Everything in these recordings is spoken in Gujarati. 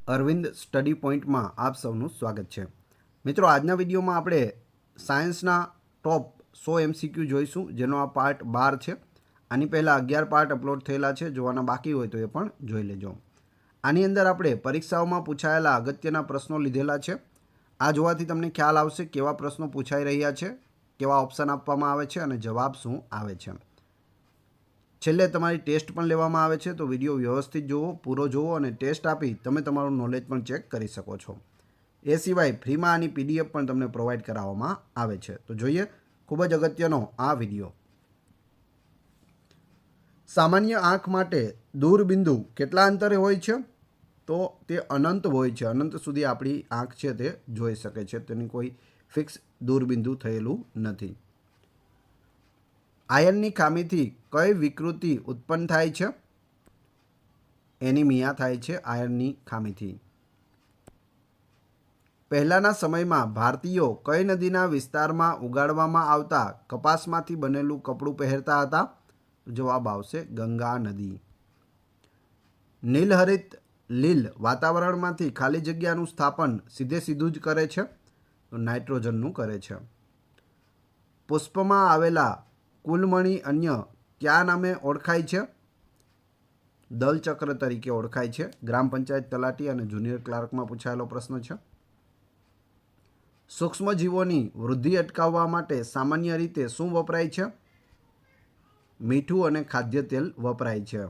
અરવિંદ સ્ટડી પોઈન્ટમાં આપ સૌનું સ્વાગત છે. મિત્રો, આજના વિડીયોમાં આપણે સાયન્સના ટોપ 100 MCQ જોઈશું, જેનો આ પાર્ટ 12 છે. આની પહેલાં 11 પાર્ટ અપલોડ થયેલા છે. જોવાના બાકી હોય તો એ પણ જોઈ લેજો. આની અંદર આપણે પરીક્ષાઓમાં પૂછાયેલા અગત્યના પ્રશ્નો લીધેલા છે. આ જોવાથી તમને ખ્યાલ આવશે કેવા પ્રશ્નો પૂછાઈ રહ્યા છે, કેવા ઓપ્શન આપવામાં આવે છે અને જવાબ શું આવે છે. છેલ્લે તમારી ટેસ્ટ પણ લેવામાં આવે છે, તો વિડીયો વ્યવસ્થિત જુઓ, પૂરો જુઓ અને ટેસ્ટ આપી તમે તમારું નોલેજ પણ ચેક કરી શકો છો. એ સિવાય ફ્રીમાં આની PDF પણ તમને પ્રોવાઈડ કરાવવામાં આવે છે. તો જોઈએ ખૂબ જ અગત્યનો આ વિડીયો. સામાન્ય આંખ માટે દૂરબિંદુ કેટલા અંતરે હોય છે? તો તે અનંત હોય છે. અનંત સુધી આપણી આંખ છે તે જોઈ શકે છે. તેની કોઈ ફિક્સ દૂરબિંદુ થયેલું નથી. આયનની ખામીથી કઈ વિકૃતિ ઉત્પન્ન થાય છે? એનિમિયા થાય છે આયનની ખામીથી. પહેલાંના સમયમાં ભારતીયો કઈ નદીના વિસ્તારમાં ઉગાડવામાં આવતા કપાસમાંથી બનેલું કપડું પહેરતા હતા? જવાબ આવશે ગંગા નદી. નીલહરિત લીલ વાતાવરણમાંથી ખાલી જગ્યાનું સ્થાપન સીધું જ કરે છે? નાઇટ્રોજનનું કરે છે. પુષ્પમાં આવેલા કુલમણી અન્ય કયા નામે ઓળખાય છે? દલચક્ર તરીકે ઓળખાય છે. ગ્રામ પંચાયત તલાટી અને જુનિયર ક્લાર્કમાં પૂછાયેલો પ્રશ્ન છે. સૂક્ષ્મજીવોની વૃદ્ધિ અટકાવવા માટે સામાન્ય રીતે શું વપરાય છે? મીઠું અને ખાદ્ય તેલ વપરાય છે.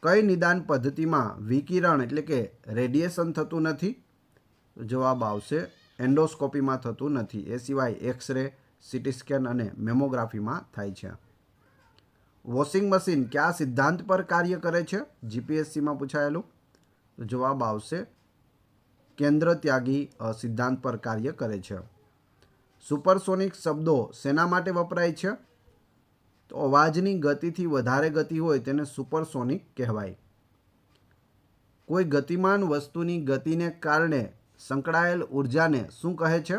કઈ નિદાન પદ્ધતિમાં વિકિરણ એટલે કે રેડિયેશન થતું નથી? જવાબ આવશે એન્ડોસ્કોપીમાં થતું નથી. એ સિવાય એક્સરે, CT સ્કેન અને મેમોગ્રાફીમાં થાય છે. વોશિંગ મશીન કયા સિદ્ધાંત પર કાર્ય કરે છે? GPSCમાં પૂછાયેલું. જવાબ આવશે કેન્દ્ર ત્યાગી સિદ્ધાંત પર કાર્ય કરે છે. સુપરસોનિક શબ્દો શેના માટે વપરાય છે? તો અવાજની ગતિથી વધારે ગતિ હોય તેને સુપરસોનિક કહેવાય. કોઈ ગતિમાન વસ્તુની ગતિને કારણે સંકળાયેલ ઉર્જાને શું કહે છે?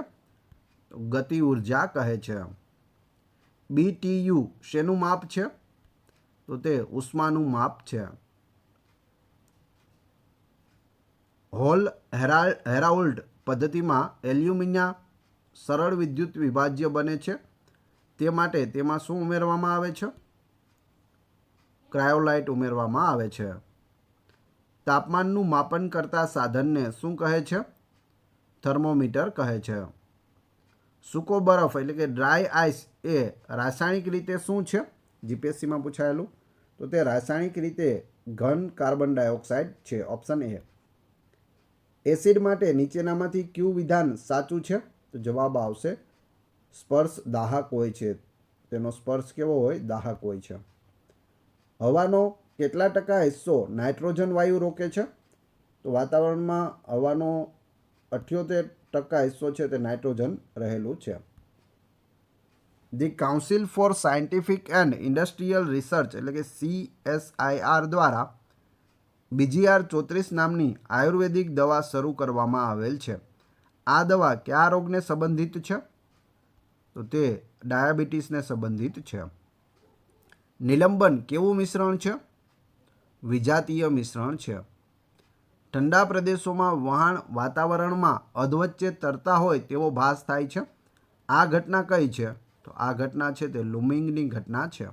ગતિ ઉર્જા કહે છે. BTU શેનું માપ છે? તો તે ઉષ્માનું માપ છે. હોલ હેરાઉલ્ડ પદ્ધતિમાં એલ્યુમિનિયા સરળ વિદ્યુત વિભાજ્ય બને છે. તે માટે તેમાં શું ઉમેરવામાં આવે છે? ક્રાયોલાઇટ ઉમેરવામાં આવે છે. તાપમાનનું માપન કરતા સાધનને શું કહે છે? થર્મોમીટર કહે છે. સૂકો બરફ એટલે કે ડ્રાય આઈસ એ રાસાયણિક રીતે શું છે? GPSCમાં પૂછાયેલું. તો તે રાસાયણિક રીતે ઘન કાર્બન ડાયોક્સાઇડ છે. Option A. એસિડ માટે નીચેનામાંથી કયું વિધાન સાચું છે? તો જવાબ આવશે સ્પર્શ દાહક હોય છે. તેનો સ્પર્શ કેવો હોય? દાહક હોય છે. હવાનો કેટલા ટકા હિસ્સો નાઇટ્રોજન વાયુ રોકે છે? તો વાતાવરણમાં હવાનો 78% હિસ્સો છે તે નાઇટ્રોજન રહેલું છે. The council four scientific and industrial research એટલે કે CSIR દ્વારા BGR-34 નામની આયુર્વેદિક દવા શરૂ કરવામાં આવેલ છે. આ દવા કયા રોગને સંબંધિત છે? તો તે ડાયાબિટીસને સંબંધિત છે. નિલંબન કેવું મિશ્રણ છે? વિજાતીય મિશ્રણ છે. ઠંડા પ્રદેશોમાં વહાણ વાતાવરણમાં અધવચ્ચે તરતા હોય તેવો ભાસ થાય છે. આ ઘટના કઈ છે? તો આ ઘટના છે તે લુમિંગની ઘટના છે.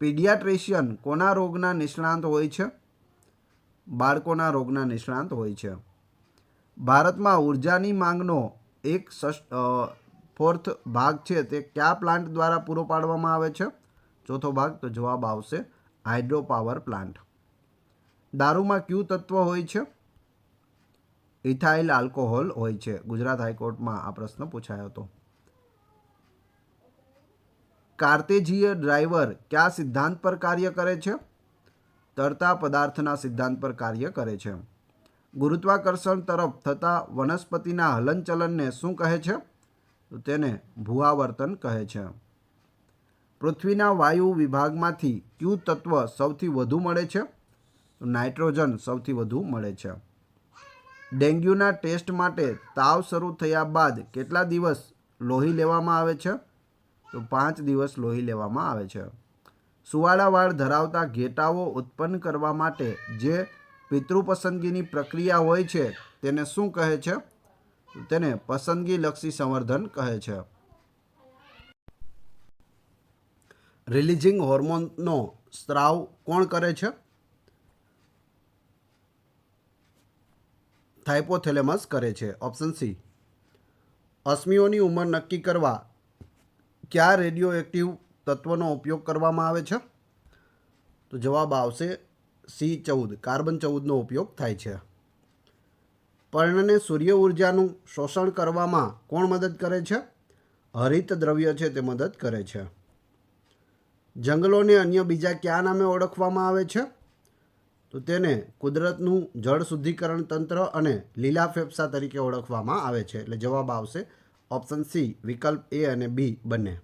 પીડિયાટ્રિશિયન કોના રોગના નિષ્ણાંત હોય છે? બાળકોના રોગના નિષ્ણાંત હોય છે. ભારતમાં ઉર્જાની માંગનો 1/4 ભાગ છે તે કયા પ્લાન્ટ દ્વારા પૂરો પાડવામાં આવે છે? ચોથો ભાગ. તો જવાબ આવશે હાઇડ્રો પાવર પ્લાન્ટ. દારૂમાં કયું તત્વ હોય છે? ઇથાઇલ આલ્કોહોલ હોય છે. ગુજરાત હાઈકોર્ટમાં આ પ્રશ્ન પૂછાયો હતો. કાર્તેજીય ડ્રાઈવર કયા સિદ્ધાંત પર કાર્ય કરે છે? તરતા પદાર્થના સિદ્ધાંત પર કાર્ય કરે છે. ગુરુત્વાકર્ષણ તરફ થતા વનસ્પતિના હલનચલનને શું કહે છે? તો તેને ભૂઆવર્તન કહે છે. પૃથ્વીના વાયુ વિભાગમાંથી કયું તત્વ સૌથી વધુ મળે છે? તો નાઇટ્રોજન સૌથી વધુ મળે છે. ડેન્ગ્યુના ટેસ્ટ માટે તાવ શરૂ થયા બાદ કેટલા દિવસ લોહી લેવામાં આવે છે? તો 5 દિવસ લોહી લેવામાં આવે છે. સુવાળા વાળ ધરાવતા ઘેટાઓ ઉત્પન્ન કરવા માટે જે પિતૃ પસંદગીની પ્રક્રિયા હોય છે તેને શું કહે છે? તેને પસંદગીલક્ષી સંવર્ધન કહે છે. રિલીઝિંગ હોર્મોનનો સ્ત્રાવ કોણ કરે છે? થાઇપોથેલેમસ કરે છે. Option C. અશ્મિઓની ઉંમર નક્કી કરવા કયા રેડિયો એક્ટિવ તત્વનો ઉપયોગ કરવામાં આવે છે? તો જવાબ આવશે C14, કાર્બન 14નો ઉપયોગ થાય છે. પર્ણને સૂર્ય ઉર્જાનું શોષણ કરવામાં કોણ મદદ કરે છે? હરિત દ્રવ્ય છે તે મદદ કરે છે. જંગલોને અન્ય બીજા કયા નામે ઓળખવામાં આવે છે? તો તેને કુદરતનું જળ શુદ્ધિકરણ તંત્ર અને લીલા ફેફસા તરીકે ઓળખવામાં આવે છે. એટલે જવાબ આવશે ઓપ્શન સી, વિકલ્પ એ અને બી બંને.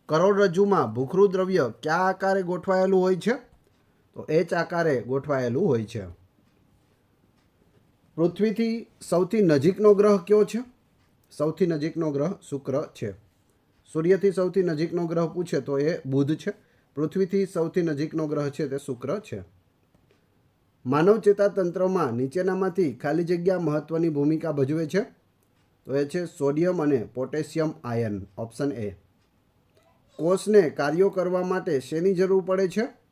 કરોડરજ્જુમાં ભૂખરું દ્રવ્ય કયા આકારે ગોઠવાયેલું હોય છે? તો એચ આકારે ગોઠવાયેલું હોય છે. પૃથ્વીથી સૌથી નજીકનો ગ્રહ કયો છે? સૌથી નજીકનો ગ્રહ શુક્ર છે. સૂર્યથી સૌથી નજીકનો ગ્રહ પૂછે તો એ બુધ છે. પૃથ્વીથી સૌથી નજીકનો ગ્રહ છે તે શુક્ર છે. માનવ ચેતાતંત્રમાં નીચેનામાંથી ખાલી જગ્યા મહત્વની ભૂમિકા ભજવે છે? તો એ છે સોડિયમ અને પોટેશિયમ આયન. Option A. કોષને કાર્યો કરવા માટે શેની જરૂર પડે છે?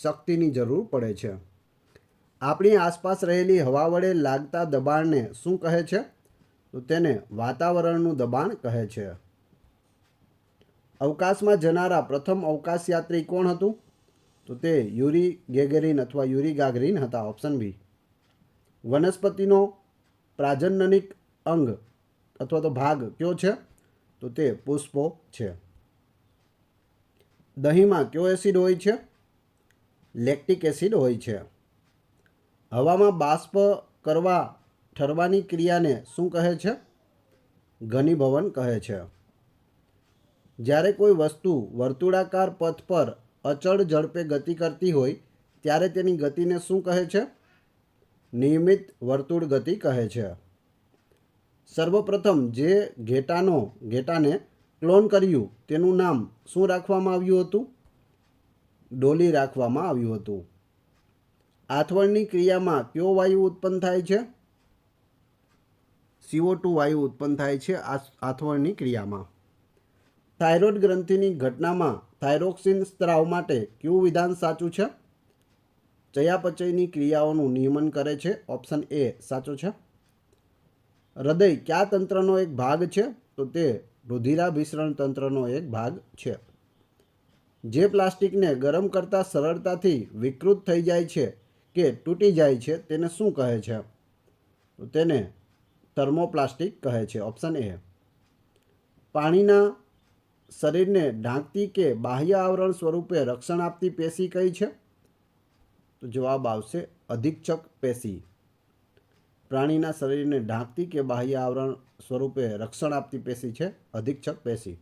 શક્તિની જરૂર પડે છે. આપણી આસપાસ રહેલી હવા વડે લાગતા દબાણને શું કહે છે? તો તેને વાતાવરણનું દબાણ કહે છે. અવકાશમાં જનારા પ્રથમ અવકાશયાત્રી કોણ હતું? તો તે યુરી ગેગેરિન અથવા યુરી ગાગરીન હતા. Option B. વનસ્પતિનો પ્રાજનનિક અંગ અથવા તો ભાગ કયો છે? તો તે પુષ્પો છે. દહીંમાં કયો એસિડ હોય છે? લેક્ટિક એસિડ હોય છે. હવામાં બાષ્પ કરવા ઠરવાની ક્રિયાને શું કહે છે? ઘનીભવન કહે છે. જ્યારે કોઈ વસ્તુ વર્તુળાકાર પથ પર અચળ ઝડપે ગતિ કરતી હોય ત્યારે તેની ગતિને શું કહે છે? નિયમિત વર્તુળ ગતિ કહે છે. સર્વપ્રથમ જે ઘેટાને ક્લોન કર્યું તેનું નામ શું રાખવામાં આવ્યું હતું? ડોલી રાખવામાં આવ્યું હતું. આથવણની ક્રિયામાં કયો વાયુ ઉત્પન્ન થાય છે? CO2 વાયુ ઉત્પન્ન થાય છે આથવણની ક્રિયામાં. થાઇરોઇડ ગ્રંથિની ઘટનામાં થાઇરોક્સિન સ્ત્રાવ માટે કયું વિધાન સાચું છે? ચયાપચયની ક્રિયાઓનું નિયમન કરે છે. ઓપ્શન એ સાચો છે. હૃદય કયા તંત્રનો એક ભાગ છે? તો તે રુધિરાભિસરણ તંત્રનો એક ભાગ છે. જે પ્લાસ્ટિકને ગરમ કરતાં સરળતાથી વિકૃત થઈ જાય છે કે તૂટી જાય છે તેને શું કહે છે? તો તેને થર્મોપ્લાસ્ટિક કહે છે. Option A. પાણીના શરીરને ઢાંકતી કે બાહ્ય આવરણ સ્વરૂપે રક્ષણ આપતી પેશી કઈ છે? તો જવાબ આવશે અધિક્ષક પેશી. પ્રાણીના શરીરને ઢાંકતી કે બાહ્ય આવરણ સ્વરૂપે રક્ષણ આપતી પેશી છે અધિક્ષક પેશી.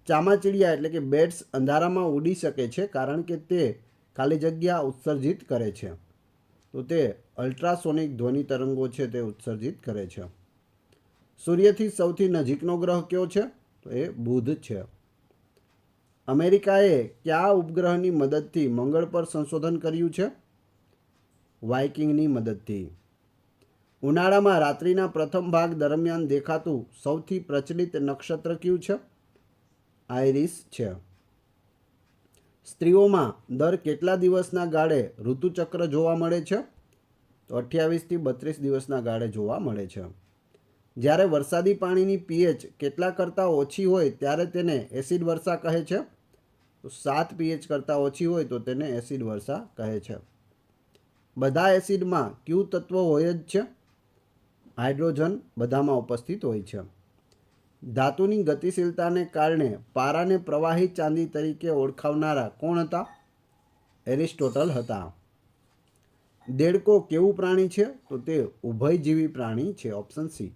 ચામાચીડિયા એટલે કે બેટ્સ અંધારામાં ઉડી શકે છે કારણ કે તે ખાલી જગ્યા ઉત્સર્જિત કરે છે. તો તે અલ્ટ્રાસોનિક ધ્વનિ તરંગો છે તે ઉત્સર્જિત કરે છે. સૂર્યથી સૌથી નજીકનો ગ્રહ કયો છે? તો એ બુધ છે. અમેરિકાએ કયા ઉપગ્રહની મદદથી મંગળ પર સંશોધન કર્યું છે? વાઇકિંગની મદદથી. ઉનાળામાં રાત્રિના પ્રથમ ભાગ દરમિયાન દેખાતું સૌથી પ્રચલિત નક્ષત્ર કયું છે? આઇરિસ છે. સ્ત્રીઓમાં દર કેટલા દિવસના ગાળે ઋતુચક્ર જોવા મળે છે? તો 28 થી 32 દિવસના ગાળે જોવા મળે છે. જ્યારે વરસાદી પાણીની pH કેટલા કરતાં ઓછી હોય ત્યારે તેને એસિડ વર્ષા કહે છે? તો 7 pH કરતાં ઓછી હોય તો તેને એસિડ વર્ષા કહે છે. બધા એસિડમાં કયું તત્વ હોય જ છે? હાઇડ્રોજન બધામાં ઉપસ્થિત હોય છે. ધાતુની ગતિશીલતાને કારણે પારાને પ્રવાહી ચાંદી તરીકે ઓળખાવનારા કોણ હતા? એરિસ્ટોટલ હતા. દેડકો કેવું પ્રાણી છે? તો તે ઉભયજીવી પ્રાણી છે. Option C.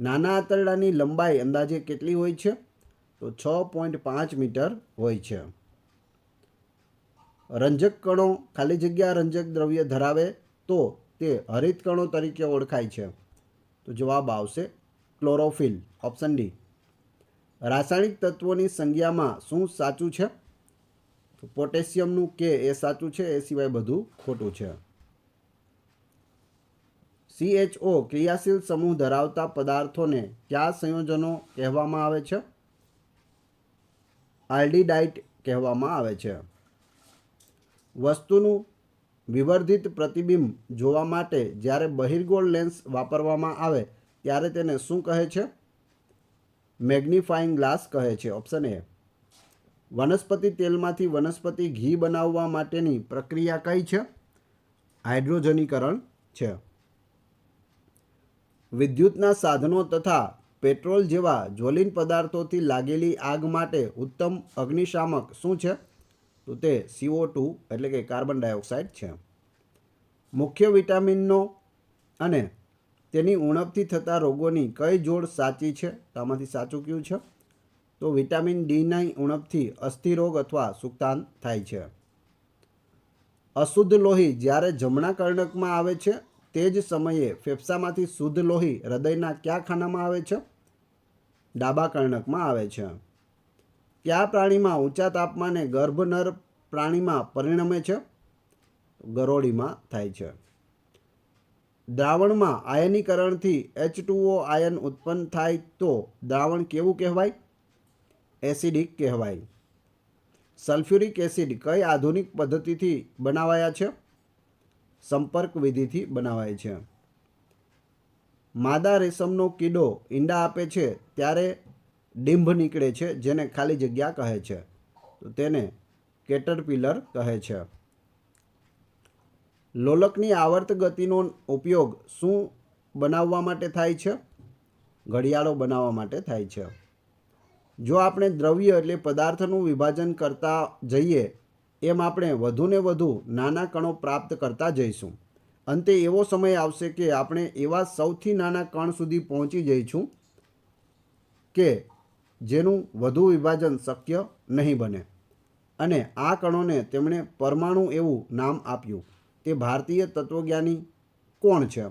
નાના આંતરડાની લંબાઈ અંદાજે કેટલી હોય છે? તો 6.5 મીટર હોય છે. રંજક કણો ખાલી જગ્યા રંજક દ્રવ્ય ધરાવે તો તે હરિત કણો તરીકે ઓળખાય છે. તો જવાબ આવશે ક્લોરોફિલ. Option D. રાસાયણિક તત્વોની સંજ્ઞામાં શું સાચું છે? તો પોટેશિયમનું કે એ સાચું છે, એ સિવાય બધું ખોટું છે. CHO ક્રિયાશીલ સમૂહ ધરાવતા પદાર્થોને કયા સંયોજનો કહેવામાં આવે છે? આલ્ડીહાઇડ કહેવામાં આવે છે. વસ્તુનું વિવર્ધિત પ્રતિબિંબ જોવા માટે જ્યારે બહિર્ગોળ લેન્સ વાપરવામાં આવે ત્યારે તેને શું કહે છે? મેગ્નિફાઇંગ ગ્લાસ કહે છે. Option A. વનસ્પતિ તેલમાંથી વનસ્પતિ ઘી બનાવવા માટેની પ્રક્રિયા કઈ છે? હાઇડ્રોજનીકરણ છે. વિદ્યુતના સાધનો તથા પેટ્રોલ જેવા જ્વલનશીલ પદાર્થોથી લાગેલી આગ માટે ઉત્તમ અગ્નિશામક શું છે? તો તે CO2 એટલે કે કાર્બન ડાયોક્સાઇડ છે. મુખ્ય વિટામિનનો અને તેની ઉણપથી થતા રોગોની કઈ જોડ સાચી છે? તો આમાંથી સાચું કયું છે? તો વિટામિન ડીની ઉણપથી અસ્થિરોગ અથવા સુક્તાન થાય છે. અશુદ્ધ લોહી જ્યારે જમણા કર્ણકમાં આવે છે તે જ સમયે ફેફસામાંથી શુદ્ધ લોહી હૃદયના કયા ખાનામાં આવે છે? ડાબા કર્ણકમાં આવે છે. કયા પ્રાણીમાં ઊંચા તાપમાને ગર્ભ નર પ્રાણીમાં પરિણમે છે? ગરોળીમાં થાય છે. દ્રાવણમાં આયનીકરણથી H2O આયન ઉત્પન્ન થાય તો દ્રાવણ કેવું કહેવાય? એસિડિક કહેવાય. સલ્ફ્યુરિક એસિડ કઈ આધુનિક પદ્ધતિથી બનાવાયા છે? સંપર્ક વિધિથી બનાવાય છે. માદા રેશમનો કીડો ઈંડા આપે છે ત્યારે ડીંભ નીકળે છે જેને ખાલી જગ્યા કહે છે. તો તેને કેટરપિલર કહે છે. લોલકની આવર્ત ગતિનો ઉપયોગ શું બનાવવા માટે થાય છે? ઘડિયાળો બનાવવા માટે થાય છે. જો આપણે દ્રવ્ય એટલે પદાર્થનું વિભાજન કરતા જઈએ એમ આપણે વધુને વધુ નાના કણો પ્રાપ્ત કરતા જઈશું. અંતે એવો સમય આવશે કે આપણે એવા સૌથી નાના કણ સુધી પહોંચી જઈશું કે જેનું વધુ વિભાજન શક્ય નહીં બને. અને આ કણોને તેમણે પરમાણુ એવું નામ આપ્યું. તે ભારતીય તત્વજ્ઞાની કોણ છે?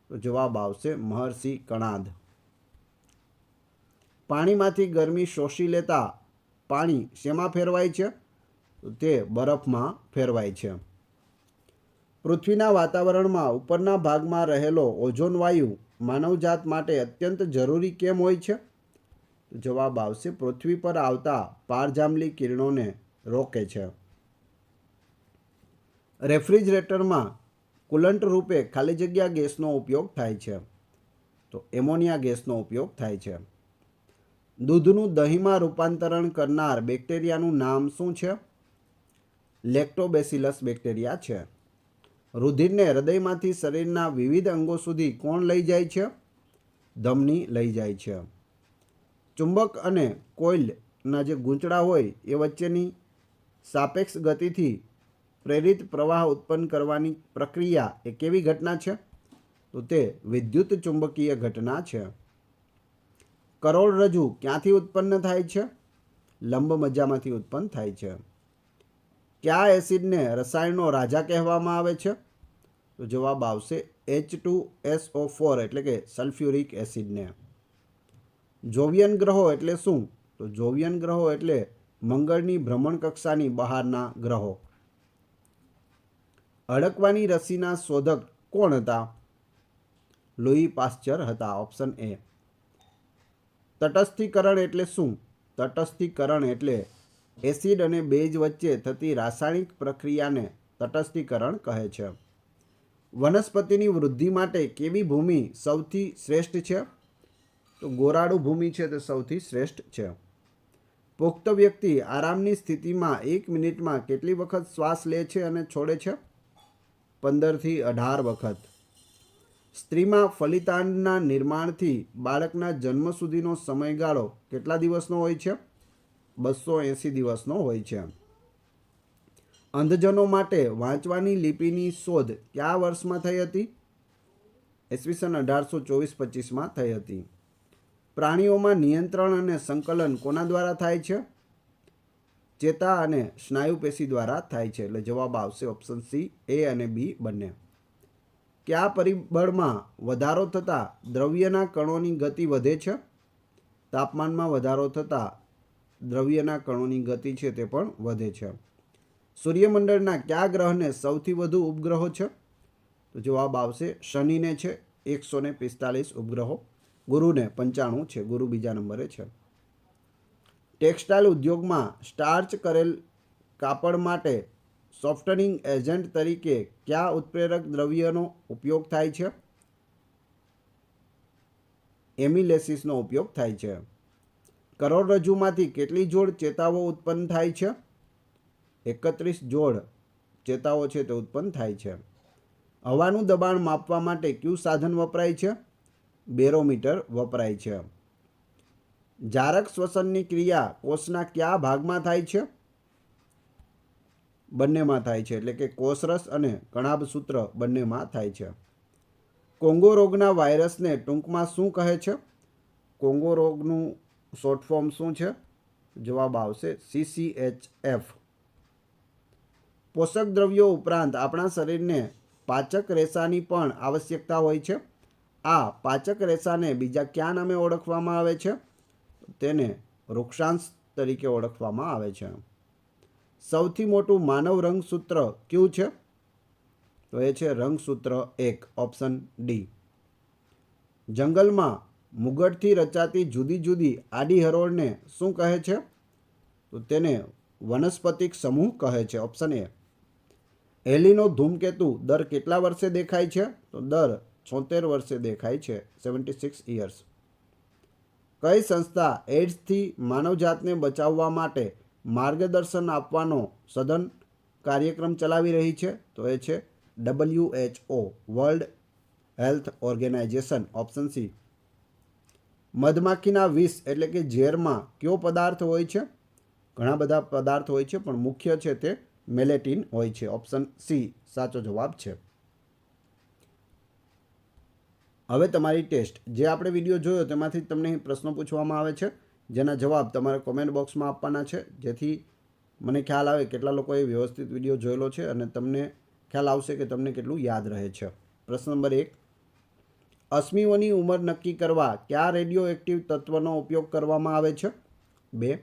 તો જવાબ આવશે મહર્ષિ કણાદ. પાણીમાંથી ગરમી શોષી લેતા પાણી શેમાં ફેરવાય છે? તો તે બરફમાં ફેરવાય છે. પૃથ્વીના વાતાવરણમાં ઉપરના ભાગમાં રહેલો ઓઝોન વાયુ માનવજાત માટે અત્યંત જરૂરી કેમ હોય છે? તો જવાબ આવશે પૃથ્વી પર આવતા પારજાંબલી કિરણોને રોકે છે. રેફ્રિજરેટરમાં કુલન્ટ રૂપે ખાલી જગ્યા ગેસનો ઉપયોગ થાય છે. તો એમોનિયા ગેસનો ઉપયોગ થાય છે. દૂધનું દહીંમાં રૂપાંતરણ કરનાર બેક્ટેરિયાનું નામ શું છે? લેક્ટોબેસિલસ બેક્ટેરિયા છે. રુધિરને હૃદયમાંથી શરીરના વિવિધ અંગો સુધી કોણ લઈ જાય છે? ધમની લઈ જાય છે. ચુંબક અને કોઇલના જે ગૂંચળા હોય એ વચ્ચેની સાપેક્ષ ગતિથી પ્રેરિત પ્રવાહ ઉત્પન્ન કરવાની પ્રક્રિયા એ કેવી ઘટના છે? તો તે વિદ્યુત ચુંબકીય ઘટના છે. કરોડરજ્જુ ક્યાંથી ઉત્પન્ન થાય છે? લંબમજ્જામાંથી ઉત્પન્ન થાય છે. કયા એસિડને રસાયણનો રાજા કહેવામાં આવે છે? તો જવાબ આવશે H2SO4 એટલે કે સલ્ફ્યુરિક એસિડને. જોવિયન ગ્રહો એટલે શું? તો જોવિયન ગ્રહો એટલે મંગળની ભ્રમણ કક્ષાની બહારના ગ્રહો. અડકવાની રસીના શોધક કોણ હતા? લુઈ પાસ્ચર હતા. Option A. તટસ્થીકરણ એટલે શું? તટસ્થીકરણ એટલે એસિડ અને બેઝ વચ્ચે થતી રાસાયણિક પ્રક્રિયાને તટસ્થીકરણ કહે છે. વનસ્પતિની વૃદ્ધિ માટે કેવી ભૂમિ સૌથી શ્રેષ્ઠ છે? તો ગોરાડુ ભૂમિ છે તે સૌથી શ્રેષ્ઠ છે. પુખ્ત વ્યક્તિ આરામની સ્થિતિમાં 1 મિનિટમાં કેટલી વખત શ્વાસ લે છે અને છોડે છે? 15 થી 18 વખત. સ્ત્રીમાં ફલિતાંડના નિર્માણથી બાળકના જન્મ સુધીનો સમયગાળો કેટલા દિવસનો હોય છે? 280 દિવસનો હોય છે. અંધજનો માટે વાંચવાની લિપિની શોધ કયા વર્ષમાં થઈ હતી? ઈસવીસન 1824-25માં થઈ હતી. પ્રાણીઓમાં નિયંત્રણ અને સંકલન કોના દ્વારા થાય છે? ચેતા અને સ્નાયુ પેશી દ્વારા થાય છે. એટલે જવાબ આવશે ઓપ્શન સી, એ અને બી બંને. કયા પરિબળમાં વધારો થતાં દ્રવ્યના કણોની ગતિ વધે છે? તાપમાનમાં વધારો થતાં દ્રવ્યના કણોની ગતિ છે તે પણ વધે છે. સૂર્યમંડળના કયા ગ્રહને સૌથી વધુ ઉપગ્રહો છે? તો જવાબ આવશે શનિને છે 145 ઉપગ્રહો, ગુરુને 95 છે, ગુરુ બીજા નંબરે છે. ટેક્સટાઇલ ઉદ્યોગમાં સ્ટાર્ચ કરેલ કાપડ માટે સોફ્ટનિંગ એજન્ટ તરીકે કયા ઉત્પ્રેરક દ્રવ્યનો ઉપયોગ થાય છે? એમિલેસિસનો ઉપયોગ થાય છે. કરોડરજ્જુમાંથી કેટલી જોડ ચેતાઓ ઉત્પન્ન થાય છે? 31 જોડ ચેતાઓ છે તે ઉત્પન્ન થાય છે. હવાનું દબાણ માપવા માટે કયું સાધન વપરાય છે? બેરોમીટર વપરાય છે. જારક શ્વસનની ક્રિયા કોષના કયા ભાગમાં થાય છે? બંનેમાં થાય છે, એટલે કે કોષરસ અને કણાભસૂત્ર બંનેમાં થાય છે. કોંગો રોગના વાયરસને ટૂંકમાં શું કહે છે? કોંગો રોગનું શોર્ટ ફોર્મ શું છે? જવાબ આવશે CCHF. પોષક દ્રવ્યો ઉપરાંત આપણા શરીરને પાચક રેસાની પણ આવશ્યકતા હોય છે. આ પાચક રેસાને બીજા કયા નામે ઓળખવામાં આવે છે? તેને વૃક્ષાંશ તરીકે ઓળખવામાં આવે છે. સૌથી મોટું માનવ રંગસૂત્ર કયું છે? તો એ છે રંગસૂત્ર 1, ઓપ્શન ડી. જંગલમાં મુગટથી રચાતી જુદી જુદી આડી હરોળને શું કહે છે? તો તેને વનસ્પતિક સમૂહ કહે છે, ઓપ્શન એ. એલિનો ધૂમકેતુ દર કેટલા વર્ષે દેખાય છે? તો દર 76 વર્ષે દેખાય છે, 76 years. કઈ સંસ્થા એડ્સથી માનવજાતને બચાવવા માટે માર્ગદર્શન આપવાનો સઘન કાર્યક્રમ ચલાવી રહી છે? તો એ છે WHO, world health organisation, option C. મધમાખીના વિષ એટલે કે ઝેરમાં કયો પદાર્થ હોય છે? ઘણા બધા પદાર્થ હોય છે, પણ મુખ્ય છે તે મેલેટિન હોય છે, ઓપ્શન સી સાચો જવાબ છે. હવે તમારી ટેસ્ટ, જે આપણે વિડીયો જોયો તેમાંથી તમને પ્રશ્નો પૂછવામાં આવે છે, જેના જવાબ તમારે કોમેન્ટ બોક્સમાં આપવાના છે, જેથી મને ખ્યાલ આવે કેટલા લોકોએ વ્યવસ્થિત વિડીયો જોયેલો છે અને તમને ખ્યાલ આવશે કે તમને કેટલું યાદ રહે છે. પ્રશ્ન નંબર 1, અશ્મિઓની ઉંમર નક્કી કરવા કયા રેડિયો એક્ટિવ તત્વનો ઉપયોગ કરવામાં આવે છે? 2,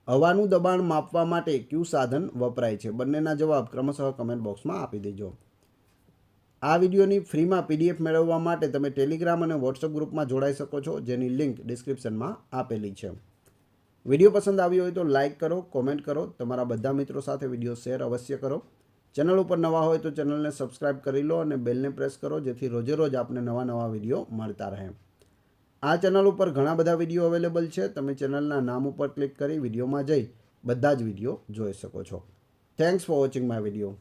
હવાનું દબાણ માપવા માટે કયું સાધન વપરાય છે? બંનેના જવાબ ક્રમશઃ કમેન્ટ બોક્સમાં આપી દેજો. આ વિડીયોની ફ્રીમાં PDF મેળવવા માટે તમે ટેલિગ્રામ અને વોટ્સઅપ ગ્રુપમાં જોડાઈ શકો છો, જેની લિંક ડિસ્ક્રિપ્શનમાં આપેલી છે. વિડીયો પસંદ આવ્યો હોય તો લાઇક કરો, કોમેન્ટ કરો, તમારા બધા મિત્રો સાથે વિડીયો શેર અવશ્ય કરો. ચેનલ ઉપર નવા હોય તો ચેનલને સબસ્ક્રાઇબ કરી લો અને બેલને પ્રેસ કરો, જેથી રોજે રોજ આપને નવા વિડીયો મળતા રહે. આ ચેનલ ઉપર ઘણા બધા વિડીયો અવેલેબલ છે. તમે ચેનલના નામ ઉપર ક્લિક કરી વિડીયોમાં જઈ બધા જ વિડીયો જોઈ શકો છો. Thanks for watching my video.